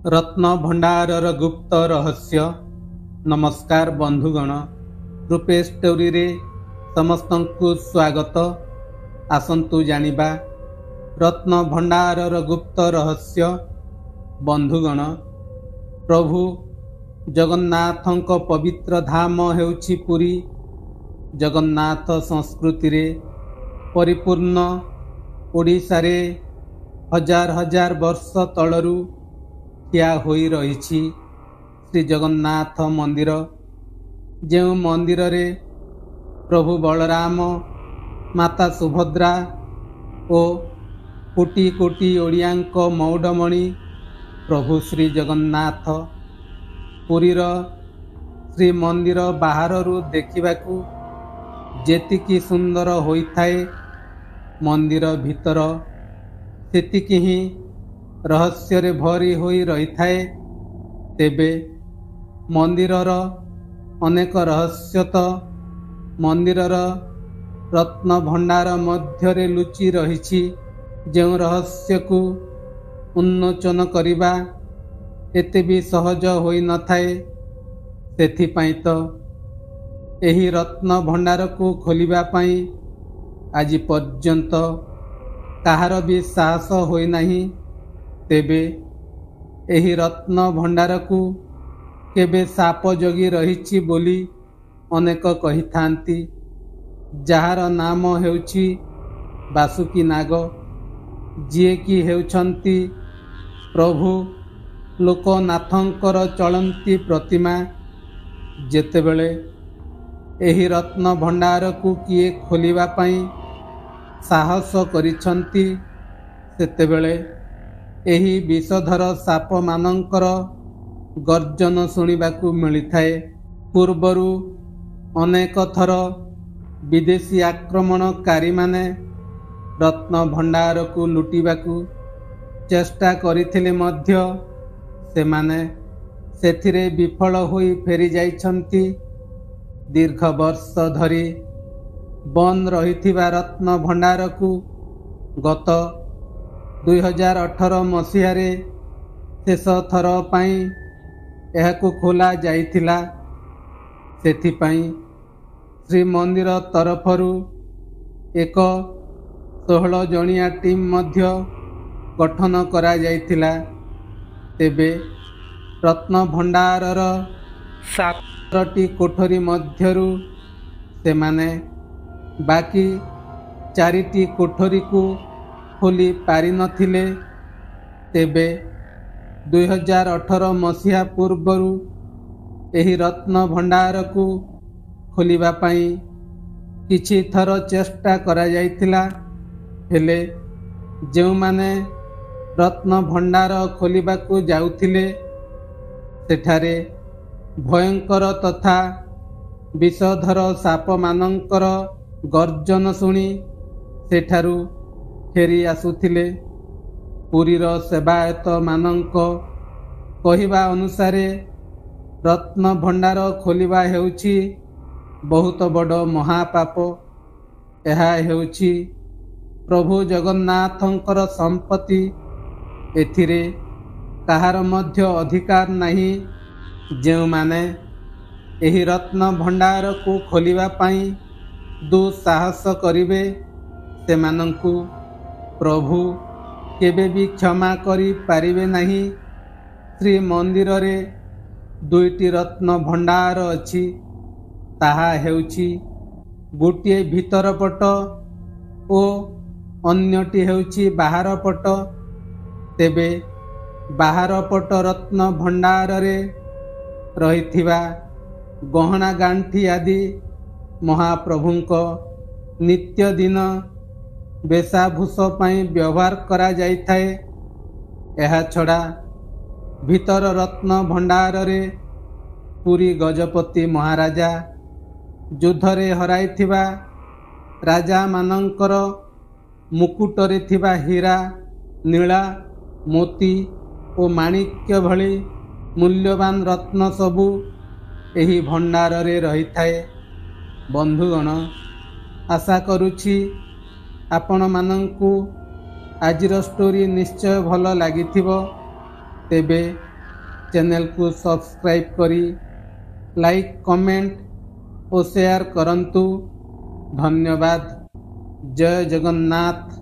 रत्न भंडारर गुप्त रहस्य। नमस्कार बंधुगण, रूपेश स्टोरी रे समस्तंकु स्वागत। आसंतु जानिबा रत्न भंडारर गुप्त रहस्य। बंधुगण, प्रभु जगन्नाथंक पवित्र धाम हेउछि पुरी। जगन्नाथ संस्कृति रे परिपूर्ण ओडिशा रे हजार हजार वर्ष तलरू ठिया होई रहिछि श्री जगन्नाथ मंदिर। जो मंदिर रे प्रभु बलराम, माता सुभद्रा ओ कोटी कोटी ओडियांक मौडमणि प्रभु श्री जगन्नाथ पुरीर श्री मंदिर बाहररू देखिबाकू जेतिकी सुंदर होइथाए, मंदिर भीतर सेतिकी ही रहस्य रे भरी होई रही थाए। तेबे मंदिरर अनेक रहस्य तो मंदिरर रत्न भंडार मध्यरे लुचि रहिछि। जो रहस्य को उन्मोचन करिबा एते भी सहज होई न थाए। सेथिपाई तो एही रत्न भंडार को खोलिबा पाई आज पर्यंत काहार भी साहस होई नाही। तेबे एही रत्न भंडार को केबे साप जगी रहिछि बोली अनेक कही थांती, जार नाम हेउछि बासुकी नाग, जिए की हेउछंती प्रभु लोकनाथंकर चलंती प्रतिमा। जेतेबेले एही रत्न भंडार को किए खोलिबा पाई साहस करिछंती, सेतेबेले एही विषधर साप मानंकर गर्जन सुनिबाकू मिलिथाए। पूर्वरू अनेक थर विदेशी आक्रमणकारी माने रत्न भंडार को लुटिबाकू चेष्टा करिथिले मध्य सेमाने सेथिरे विफल होई फेरी जाइछंती। दीर्घ वर्ष धरी बंद रहिथिबा रत्न भंडार को गत 2018 मसीहारे शेष थर पाई एहाकू खोला जाइथिला। सेथिपाई श्री मंदिर तरफरू एक 16 जणिया टीम मध्य गठन करा जाइथिला। तेबे रत्न भंडारर 7टी कोठरी मध्यरू सेमाने बाकी 4टी कोठरी को खोली पारि नथिले। तेबे 2018 मसीहा पूर्वरू एही रत्न भंडार को खोलिबा पाई किछि थर चेष्टा करा जाइथिला। हेले जो माने रत्न भंडार खोलिबा को जाउथिले सेठारे भयंकर तथा विषधर साप मानंकर गर्जन सुनी सेठारू फेरी आसुथिले। पुरीर सेवायत मानंक कहिबा अनुसारे रत्न भंडार खोलिबा हेउछि बहुत बड़ महापाप। एहा हेउछि प्रभु जगन्नाथंकर संपत्ति। एथिरे काहार मध्य अधिकार नाही। जो माने एही रत्न भंडार को खोलिबा पाई दुस्साहस करिवे सेमानंकु प्रभु केबे भी क्षमा करी पारिबे नाही। श्री मंदिर रे 2टी रत्न भंडार अछि। ताहा हेउछि गोटिए भीतर पट ओ अन्यटी हेउछि बाहर पट। तेबे बाहर पट रत्न भंडार रे रहिथिबा गहना गांठी आदि महाप्रभुंक नित्य दिन वेशाभूष पाई व्यवहार करा जाइथाए। एहा छड़ा भीतर रत्न भंडार रे पुरी गजपति महाराजा युद्धरे हराइथिबा राजा मानंकर मुकुटरे थिबा हीरा, नीला, मोती ओ माणिक्य भली मूल्यवान रत्न सबू एही भंडार रे रहिथाए। बंधुगण, आशा करुछि आपण मानंकु आजिर स्टोरी निश्चय भल लागिथिबो। तेबे चैनल को सब्सक्राइब करी लाइक कमेंट और शेयर करंतु। धन्यवाद। जय जगन्नाथ।